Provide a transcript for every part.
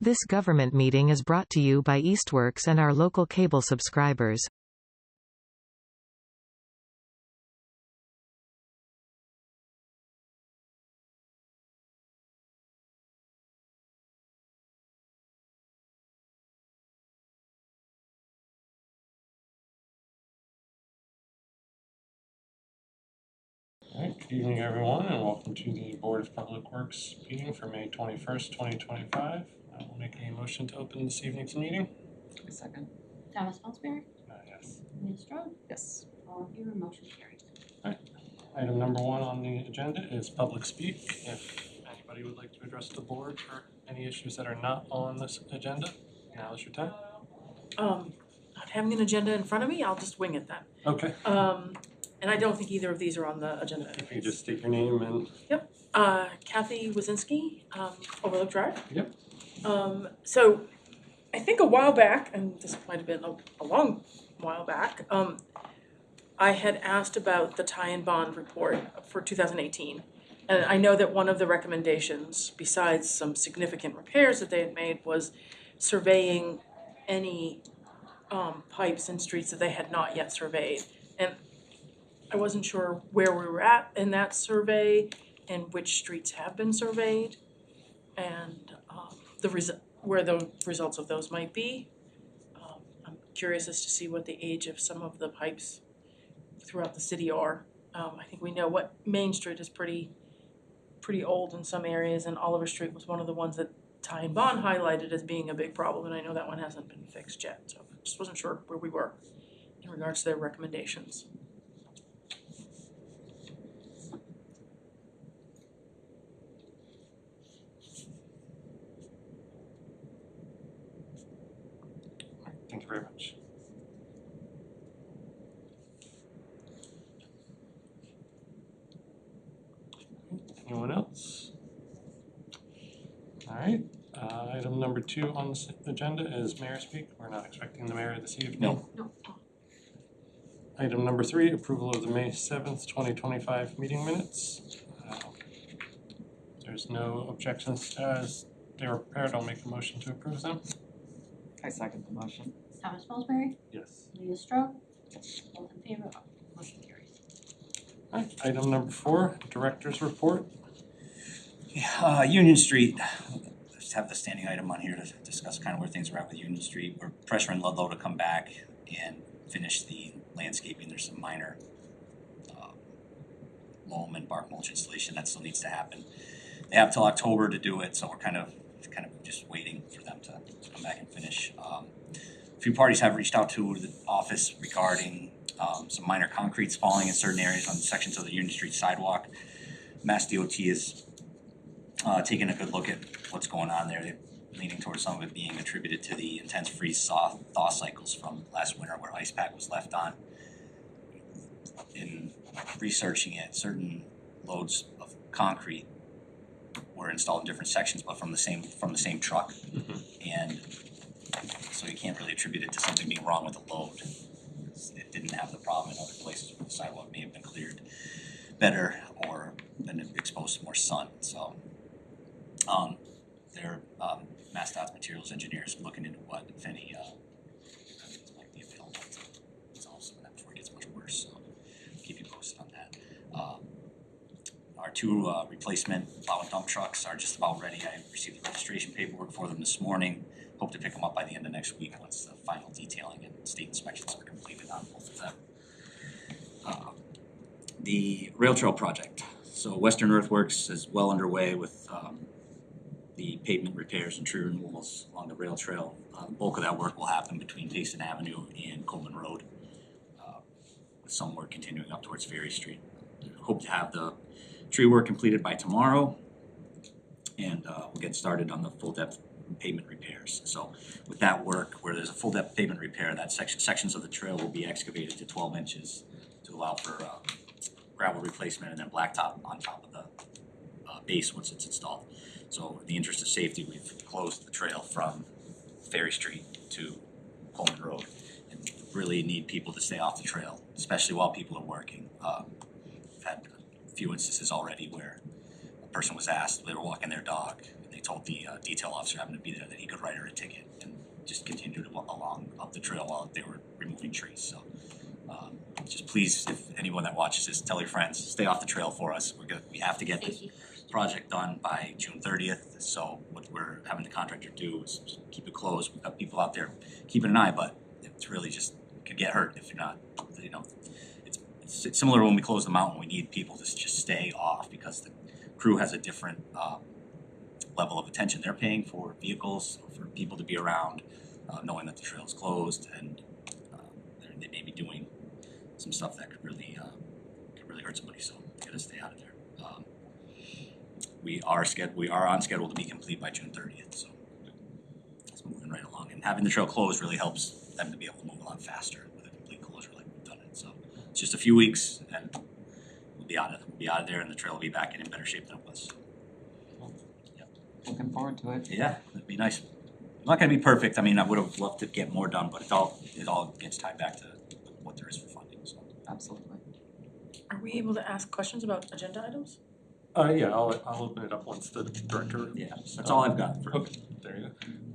This government meeting is brought to you by Eastworks and our local cable subscribers. All right, good evening everyone, and welcome to the Board of Public Works meeting for May 21st, 2025. I will make a motion to open this evening's meeting. A second. Thomas Felsberry? Yes. Ms. Strode? Yes. All in favor, motion carries. All right, item number 1 on the agenda is public speak. If anybody would like to address the board for any issues that are not on this agenda, now is your time. Not having an agenda in front of me, I'll just wing it then. Okay. And I don't think either of these are on the agenda. If you just state your name and... Yep. Kathy Wazinski, Overlook Drive. Yep. So I think a while back, and this might have been a long while back, I had asked about the tie-in bond report for 2018. And I know that one of the recommendations, besides some significant repairs that they had made, was surveying any pipes and streets that they had not yet surveyed. And I wasn't sure where we were at in that survey and which streets have been surveyed and where the results of those might be. I'm curious as to see what the age of some of the pipes throughout the city are. I think we know what Main Street is pretty old in some areas, and Oliver Street was one of the ones that Ty and Bond highlighted as being a big problem, and I know that one hasn't been fixed yet, so I just wasn't sure where we were in regards to their recommendations. Thank you very much. Anyone else? All right, item number 2 on the agenda is mayor speak. We're not expecting the mayor this evening. No. Item number 3, approval of the May 7th, 2025 meeting minutes. There's no objections as they were prepared. I'll make a motion to approve them. I second the motion. Thomas Felsberry? Yes. Ms. Strode? All in favor, motion carries. All right, item number 4, director's report. Union Street, just have the standing item on here to discuss kind of where things are at with Union Street. We're pressuring Ludlow to come back and finish the landscaping. There's some minor loam and bark mulch installation that still needs to happen. They have till October to do it, so we're kind of just waiting for them to come back and finish. A few parties have reached out to the office regarding some minor concretes falling in certain areas on sections of the Union Street sidewalk. Mass DOT is taking a good look at what's going on there. They're leaning towards some of it being attributed to the intense freeze-thaw cycles from last winter where ice pack was left on. In researching it, certain loads of concrete were installed in different sections, but from the same truck, and so you can't really attribute it to something being wrong with the load. It didn't have the problem in other places where the sidewalk may have been cleared better or been exposed to more sun. So their MassDOT's materials engineers looking into what, if any, methods might be available to resolve some of that before it gets much worse. So keep you posted on that. Our 2 replacement plow and dump trucks are just about ready. I received the registration paperwork for them this morning. Hope to pick them up by the end of next week once the final detailing and state inspections are completed on both of them. The rail trail project. So Western Earthworks is well underway with the pavement repairs and tree removals along the rail trail. The bulk of that work will happen between Payson Avenue and Coleman Road, with some work continuing up towards Ferry Street. Hope to have the tree work completed by tomorrow, and we'll get started on the full depth pavement repairs. So with that work, where there's a full depth pavement repair, that sections of the trail will be excavated to 12 inches to allow for gravel replacement and then blacktop on top of the base once it's installed. So in the interest of safety, we've closed the trail from Ferry Street to Coleman Road, and really need people to stay off the trail, especially while people are working. We've had a few instances already where a person was asked, they were walking their dog, and they told the detail officer who happened to be there that he could please, if anyone that watches this, tell your friends, stay off the trail for us. We have to get this Safety first. project done by June 30th. So what we're having the contractor do is just keep it closed. We've got people out there keeping an eye, but it's really just could get hurt if you're not, you know. It's similar to when we close the mountain, we need people to just stay off because the crew has a different level of attention. They're paying for vehicles, for people to be around, knowing that the trail's closed, and they may be doing some stuff that could really hurt somebody. So they gotta stay out of there. We are on schedule to be complete by June 30th. So it's moving right along, and having the trail closed really helps them to be able to move a lot faster with a complete closure like we've done it. So it's just a few weeks, and we'll be out of there, and the trail will be back in better shape than it was. Looking forward to it. Yeah, it'd be nice. It's not gonna be perfect. I mean, I would have loved to get more done, but it all gets tied back to what there is for funding, so. Absolutely. Are we able to ask questions about agenda items? Yeah, I'll open it up once the director. Yeah, that's all I've got for. Okay, there you go.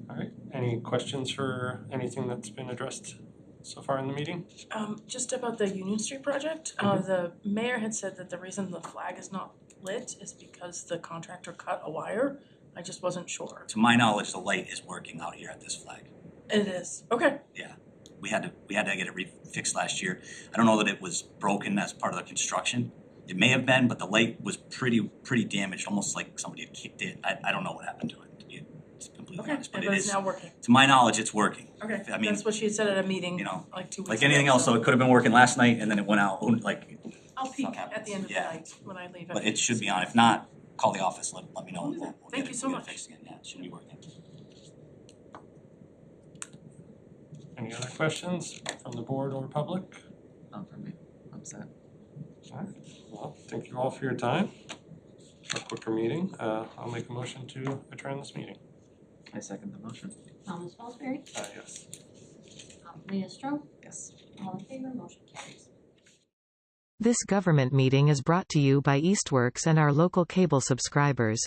All right, any questions for anything that's been addressed so far in the meeting? Just about the Union Street project, the mayor had said that the reason the flag is not lit is because the contractor cut a wire. I just wasn't sure. To my knowledge, the light is working out here at this flag. It is, okay. Yeah, we had to get it fixed last year. I don't know that it was broken as part of the construction. It may have been, but the light was pretty damaged, almost like somebody had kicked it. I don't know what happened to it, to be completely Okay, honest, but but it it's is. now working. To my knowledge, it's working. Okay, I mean, that's what she had said at a meeting, you know, like 2 weeks ago. like anything else, so it could have been working last night and then it went out, like, I'll peek Stuff at the end of the happens. night when I leave. but it should be on. If not, call the office, let me know. Will do. We'll Thank get you it- so we'll get it much. fixed again. Yeah, it should be working. Any other questions from the board or public? Not for me. I'm set. All right, well, thank you all for your time. A quicker meeting. I'll make a motion to adjourn this meeting. I second the motion. Thomas Fosbury, Yes. Leah Strome, Yes. all in favor, motion carries. This government meeting is brought to you by Eastworks and our local cable subscribers.